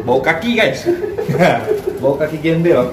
Bau kaki guys. Bau kaki gembel.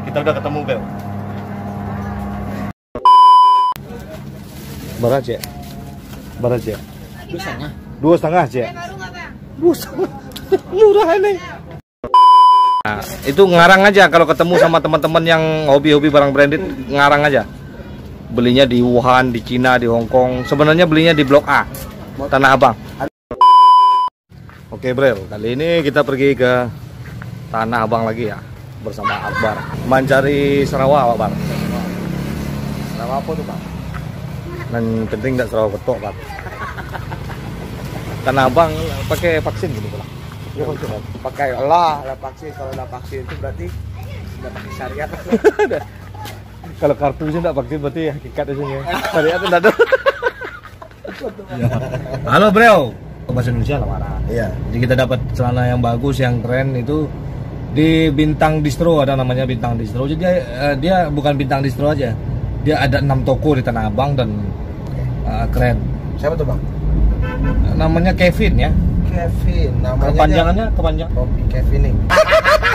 Kita udah ketemu Bel. Berapa Cek? Berapa Cek? 2,5 Cek. 2,5. Murah ini. Nah, itu ngarang aja kalau ketemu sama teman-teman yang hobi-hobi barang branded, ngarang aja. Belinya di Wuhan, di Cina, di Hong Kong. Sebenarnya belinya di Blok A, Tanah Abang. Oke Brel, kali ini kita pergi ke Tanah Abang lagi ya, bersama Akbar. Mencari Sarawak, Bang. Sarawak apa tuh, Bang? Dan penting nggak Sarawak betok, Bang. Tanah Abang pakai vaksin gitu, Bang. Ya, pakai lah vaksin. Kalau ada vaksin itu berarti sudah pakai syariat. Kalau kartunya enggak vaksin berarti hakikat di sini. Syariat enggak ada. Halo Bro, bahasa Indonesia lah marah. Iya. Jadi kita dapat celana yang bagus, yang keren itu di Bintang Distro, ada namanya Bintang Distro. Jadi dia bukan Bintang Distro aja. Dia ada 6 toko di Tanah Abang dan keren. Siapa tuh Bang? Namanya Kevin ya. Kevin, namanya kepanjangannya Kopi Kevin nih.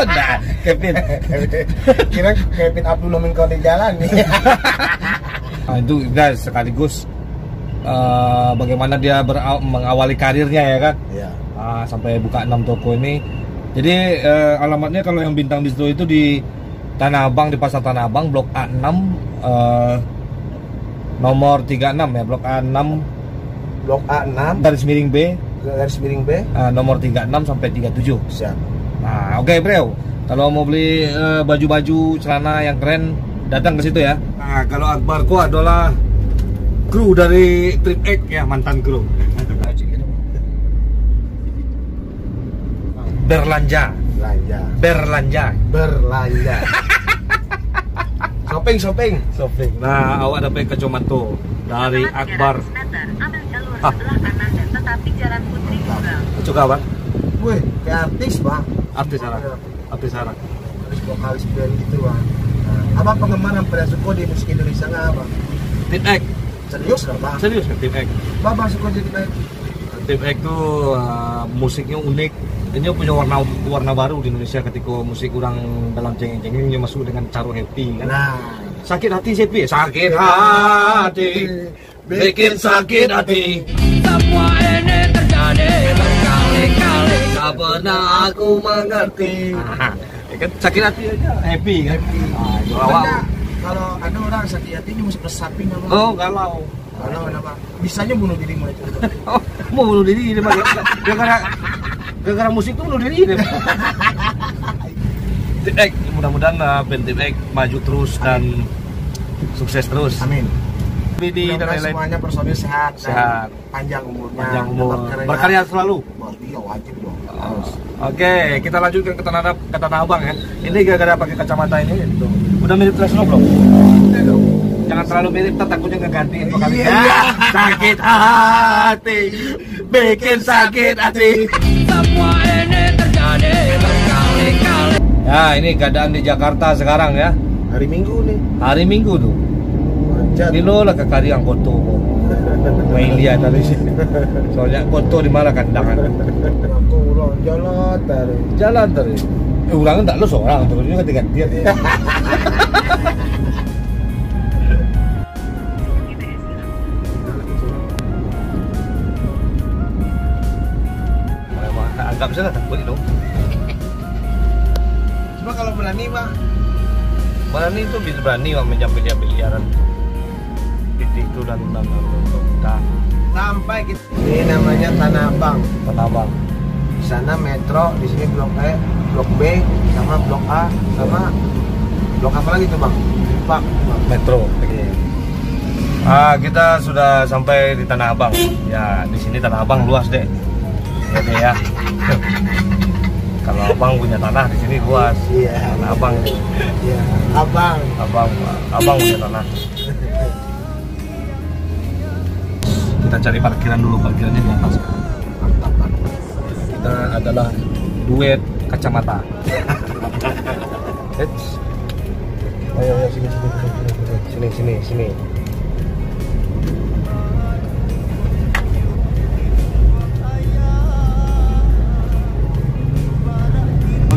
Nah, Kevin. Kira Kevin Abdul Nomingko di jalan nih. Nah, itu guys sekaligus bagaimana dia mengawali karirnya ya kan. Iya. Sampai buka 6 toko ini. Jadi alamatnya kalau yang Bintang Distro itu di Tanah Abang, di Pasar Tanah Abang, Blok A6 nomor 36 ya, Blok A6 Blok A6 garis miring B nomor 36 sampai 37. Siap. Nah, oke Bro. Kalau mau beli baju-baju celana yang keren, datang ke situ ya. Nah, kalau Akbarku adalah kru dari Trip X ya, mantan kru. Berlanja. Shopping. Nah, awak dapat kacamata dari Akbar. Tetapi jalan Putri juga. Suka Bang? Wih, kayak artis Bang. Artis Arab. Terus vokalis band gitu Bang. Nah, apa penggemar yang pada suka di musik Indonesia nggak Bang? Trip X. Serius nggak Bang? Serius kan Trip X? Bang suka jadi kayak Trip X tuh musiknya unik. Ini punya warna baru di Indonesia ketika musik kurang dalam cengeng-cengengnya masuk dengan cara happy kan. Nah, sakit hati happy. Sakit hati bikin sakit hati. Semua ini terjadi berkali-kali. Tak pernah aku mengerti. Ya kan sakit hati aja happy kan. Kalau ada orang sakit hati ini musik resapi nggak Bang? Oh galau. Galau kenapa? Bisanya bunuh diri mulai itu. Oh, mau bunuh diri dia gara-gara musik tuh bunuh diri dia. Trip X, mudah-mudahan band Trip X maju terus dan sukses terus. Amin. Di dan lain-lain. Semuanya personil sehat. Panjang umurnya. Berkarya selalu. Iya wajib dong. Oke, kita lanjutkan ke Tanah Abang ya. Ini gara-gara pakai kacamata ini. Udah mirip Tresno belum? Udah dong. Jangan terlalu mirip, takutnya ngegantiin vokalis. Sakit hati, bikin sakit hati. Semua ini terjadi berkali-kali. Ya, ini keadaan di Jakarta sekarang ya. Hari Minggu nih. Hari Minggu tuh. Ini lo lah kekari yang koto. Mailia dari sini. Soalnya koto di mana kandangan. Aku ulang Jalan terus. Ulang enggak lo seorang terusnya ketika dia. Agak bisa takut itu. Cuma kalau berani Bang. Berani itu bisa berani menjambil miliaran. Itu dan sampai kita. Ini namanya Tanah Abang. Tanah Abang. Di sana metro, di sini blok E, blok B, sama blok A, sama blok apa lagi tuh Bang? Pak. Metro. Kita sudah sampai di Tanah Abang. Ya, di sini Tanah Abang luas deh. Oke ya. Kalau Abang punya tanah di sini luas. Iya. Tanah Abang. Iya. Abang punya tanah. Kita cari parkiran dulu, parkirannya di atas. Kita adalah duet kacamata. Ayo sini.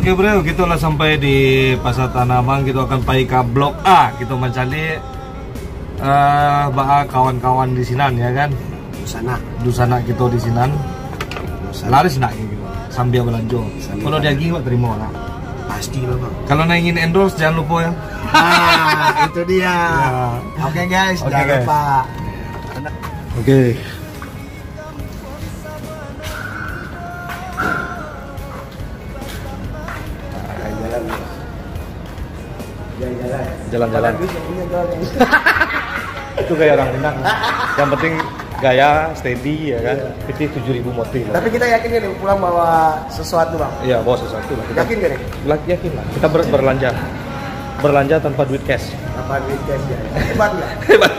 Oke bro, kita lah sampai di Pasar Tanah Abang. Kita akan pergi ke Blok A. Kita mencari kawan-kawan di sinan ya kan. Dusana kita di sinan. Laris nak gitu. Sambil belanja. Kalau dia gini terima lah. Pasti lah bang. Kalau nak ingin endorse jangan lupa ya. Nah, itu dia. Ya. Oke guys, Oke, jangan guys. lupa. Oke. Jalan-jalan. Itu gaya orang Minang. Yang penting gaya steady ya kan. Itu 7.000 motif. Tapi kita yakin nih pulang bawa sesuatu bang. Iya, bawa sesuatu lah. Kita Yakin gak nih? yakin lah. Kita berlanja tanpa duit cash. Apa duit cash ya? Hebat nggak? Hebat.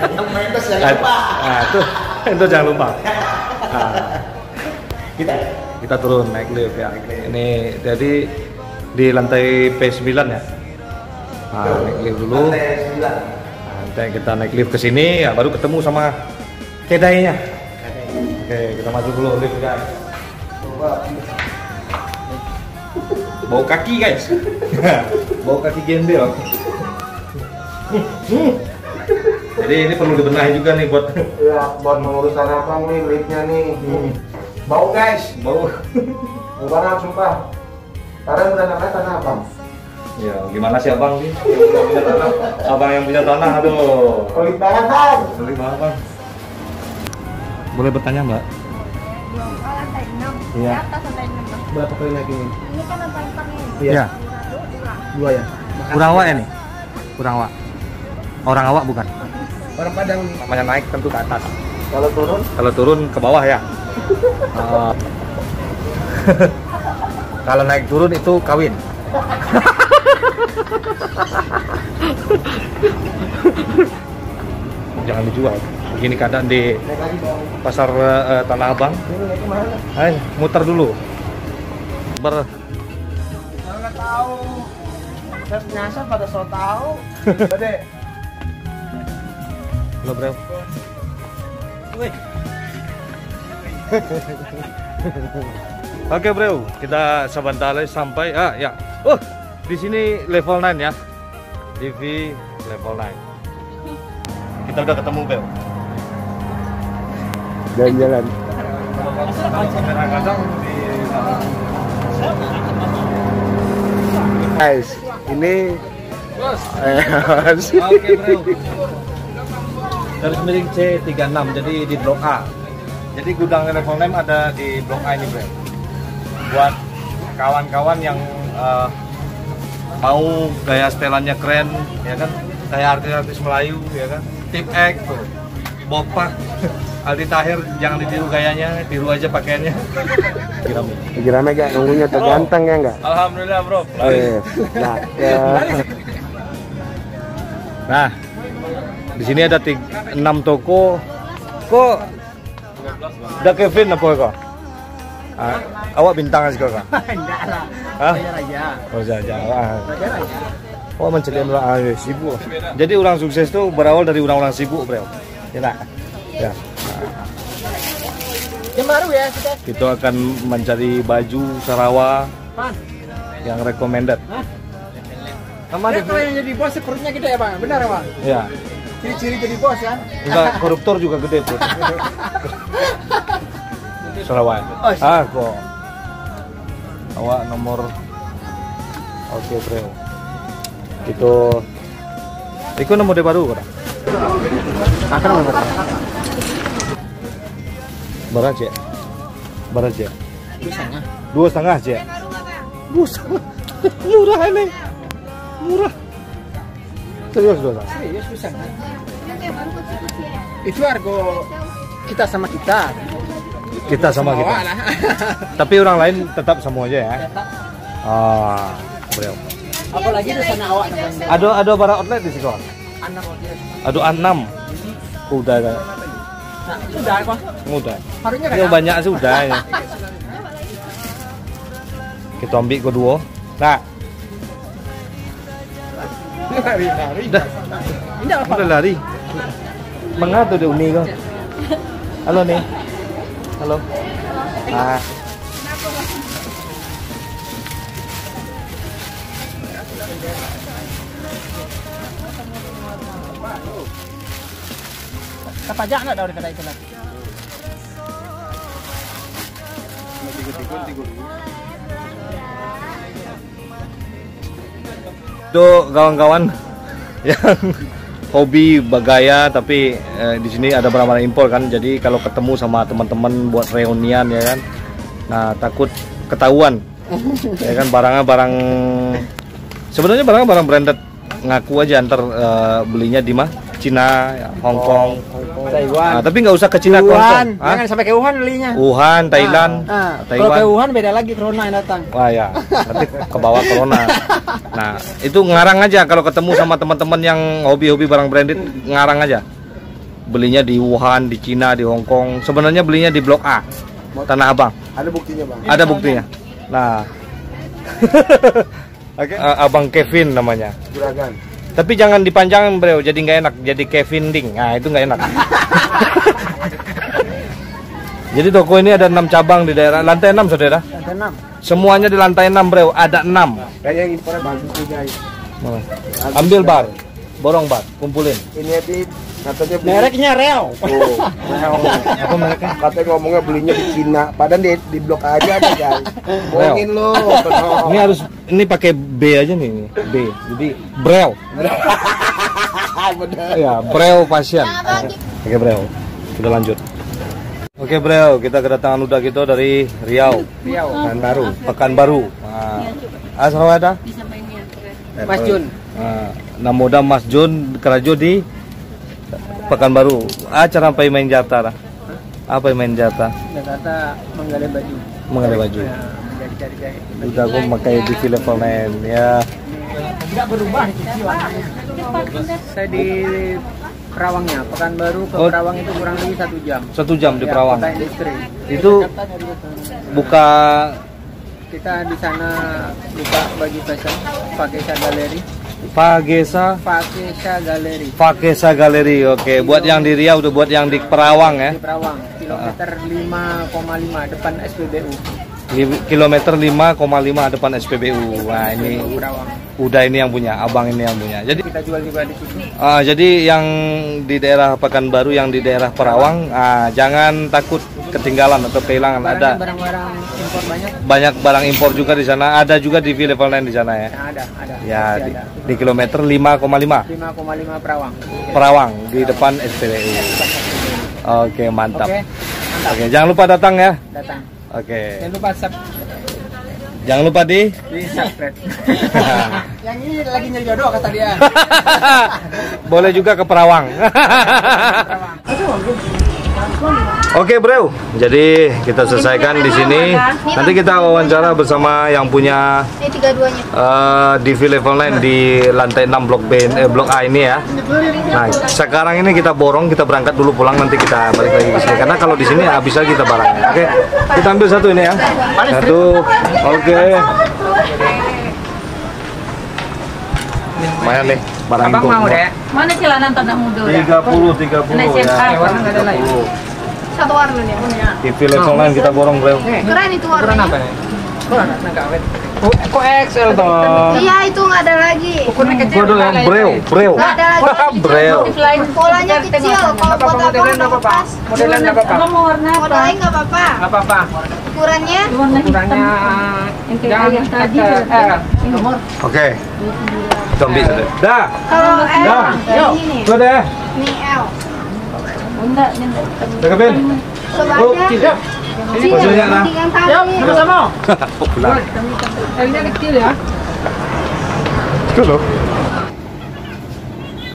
Yang main cash jangan lupa. Nah, itu jangan lupa. Nah, kita turun naik lift ya. Ini jadi di lantai P9 ya. Nah, naik lift dulu. Nanti kita naik lift ke sini ya, baru ketemu sama kedainya. Oke, kita masuk dulu lift guys. Bau kaki guys. Bau kaki gembel. Jadi ini perlu dibenahi juga nih buat mengurus tanah abang nih, liftnya nih. Bau guys, bau. bukan sumpah. Karena udah namanya tanah abang. Ya, gimana sih abang sih? Abang yang punya tanah, aduh. Pelit banget bang. Pelit banget bang. Boleh bertanya mbak? Lantai 6. Iya. Atas lantai 6. Bang. Berapa kali naik ini? Ini kan lantai 4 nih. Iya. Dua ya. Kurang awak ya nih? Kurang awak. Orang awak bukan? Orang Padang nih. Namanya naik tentu ke atas. Kalau turun? Kalau turun ke bawah ya. Kalau naik turun itu kawin. Jangan dijual. Begini keadaan di Naik lagi bang. pasar Tanah Abang. Ini naik kemana? Ayo muter dulu. Kalau nggak tahu, saya nyasar pada so tahu. Dede. Halo bro. Oke bro, kita sebentar lagi sampai. Ya. Di sini level 9 ya. TV level 9. Kita udah ketemu bro. Jalan-jalan. Kamera kadang di Guys, ini Oke bro. Garis miring C36, jadi di Blok A. Jadi gudang level 6 ada di Blok A ini bro. Buat kawan-kawan yang mau gaya setelannya keren, ya kan? Kayak artis-artis Melayu, ya kan? Tip X tuh, Bopak, Aldi Tahir, jangan ditiru gayanya, tiru aja pakaiannya. lagi rame gak? Nunggunya terganteng ya enggak? Alhamdulillah bro. Nah, ya. Nah, di sini ada 6 toko. Kok udah Kevin apa kok? Awak bintang aja kok? Enggak lah. Hah? Raja. Oh saja. Raja. Oh mencari orang sibuk. Jadi orang sukses tuh berawal dari orang-orang sibuk bro. Ya nak? Ya. Yang baru ya kita. Kita akan mencari baju Sarawak yang recommended. Sama ada kalau yang jadi bos perutnya gede ya bang? Benar ya bang? Ya. Ciri-ciri jadi bos kan? Enggak, koruptor juga gede tuh. Sarawak. Kok. Awak nomor. Oke bro. Itu nomor baru kan? Akan nomor berapa? Baraja. 2,5 aja. 2,5. Murah ini. Murah. Serius 2,5. Serius bisa kan? Itu harga kita sama kita. Kita sama kita. Tapi orang lain tetap sama aja ya. Bro. Apalagi di sana awak. Ada barang outlet di situ. Ada 6. Udah. Nah, sudah apa? Mudah. Harusnya Ini banyak sudah ya. Kita ambil kedua. Nah, lari. dah. Ini apa? Udah lari. Mengapa tuh uni kok? Halo nih. Halo. Kapajak nggak dari kata itu lagi? Itu kawan-kawan yang hobi bergaya, tapi di sini ada barang-barang impor kan. Jadi kalau ketemu sama teman-teman buat reunian ya kan, nah takut ketahuan ya kan, barangnya barang sebenarnya barang branded, ngaku aja ntar belinya di mah Cina, Hong Kong, Taiwan. nah, tapi nggak usah ke Cina, Wuhan, Hah? jangan sampai ke Wuhan belinya. Wuhan, Thailand, Kalau Taiwan. ke Wuhan beda lagi, corona yang datang. Wah ya, nanti ke bawah corona. Nah, itu ngarang aja kalau ketemu sama teman-teman yang hobi-hobi barang branded, ngarang aja. Belinya di Wuhan, di Cina, di Hong Kong. Sebenarnya belinya di Blok A, Tanah Abang. Ada buktinya bang. Ada buktinya. Nah, Oke. Abang Kevin namanya. Juragan. Tapi jangan dipanjangin bro, jadi nggak enak. Jadi Kevin Ding, nah itu nggak enak. Jadi toko ini ada 6 cabang di daerah lantai 6 saudara. Lantai 6. Semuanya di lantai 6 bro, ada 6. Kayaknya yang impornya bagus nih guys. Ambil bar, borong bar, kumpulin. Ini Habib katanya beli. Mereknya Real. Oh, Apa mereknya? katanya ngomongnya belinya di Cina. Padahal di Blok A aja ada guys. Bohongin lo. Ini harus, ini pakai B aja nih, B. Jadi Brel. Ya, Brel Fashion. Oke Brel, kita lanjut. Oke Brel, kita kedatangan udah gitu dari Riau, Pekanbaru. Nah, asal ada? Mas Jun. Namoda Mas Jun Kerajo di Pekanbaru. Acara apa yang main jata? Apa yang main jata? Jakarta menggali baju. Menggali baju. Ya, mencari-cari jahit. Udah aku pakai di level 9 ya. Tidak berubah di warnanya. Saya di Perawangnya, Pekanbaru ke Oh. Perawang itu kurang lebih 1 jam. 1 jam di Ya, Perawang. kota industri. Itu buka Kita di sana buka baju fashion, Fakesa Galeri. Fakesa Galeri. Oke, buat yang di Riau tuh, buat yang di Perawang ya. Di Perawang, kilometer 5,5 depan SPBU. Kilometer 5,5 depan SPBU. Nah, ini Perawang. udah ini yang punya, abang ini yang punya. Jadi Kita jual juga di situ. jadi yang di daerah Pekanbaru, yang di daerah Perawang, jangan takut ketinggalan atau kehilangan. Ada Barang-barang impor banyak. banyak barang impor juga di sana. Ada juga di level 9 di sana ya. Nah, ada. Ya, Masih ada. di kilometer 5,5 5,5 Perawang. Perawang di depan SPBU. Oke, mantap. Oke, mantap. Oke, jangan lupa datang ya. Datang. Oke. Jangan lupa Jangan lupa di subscribe. Yang ini lagi nyari jodoh kata dia. boleh juga ke Perawang. Oke bro, jadi kita selesaikan di sini. Nanti kita wawancara bersama yang punya Ini 32-nya. di level 9 di lantai 6 blok B, blok A ini ya. Nah, sekarang ini kita borong, kita berangkat dulu pulang, nanti kita balik lagi ke sini. Karena kalau di sini habis lagi kita barangnya. Oke, kita ambil satu ini ya. Satu, oke. Lumayan nih, barang Abang impor mau semua. deh. Mana celana tanda muda? 30 Nah, ya. SMA. Warna nggak ada lagi. 30. Satu warna nih punya. TV level 9 kita borong bro. Keren itu Ukuran warnanya. apa nih? Ukuran nggak awet. Kok XL toh? Iya itu nggak ada lagi. Ukurnya kecil. Waduh, yang breu. Nggak ada lagi. Breu. Polanya kecil. Kalau buat abang Modelan nggak apa pak? pas. Modelan apa pak? Modal lain nggak apa-apa. Nggak apa-apa. Ukurannya Ukurannya jangan tadi. Nomor. Oke. Kita ambil satu. Dah. kalau L Dah. yang ini. Sudah deh. Ini L. Dekapin. Coba Oh, aja. tidak. Sini, Maksudnya, nah. tinggal tali. Sama. Pulang. L-nya kecil ya. Itu loh.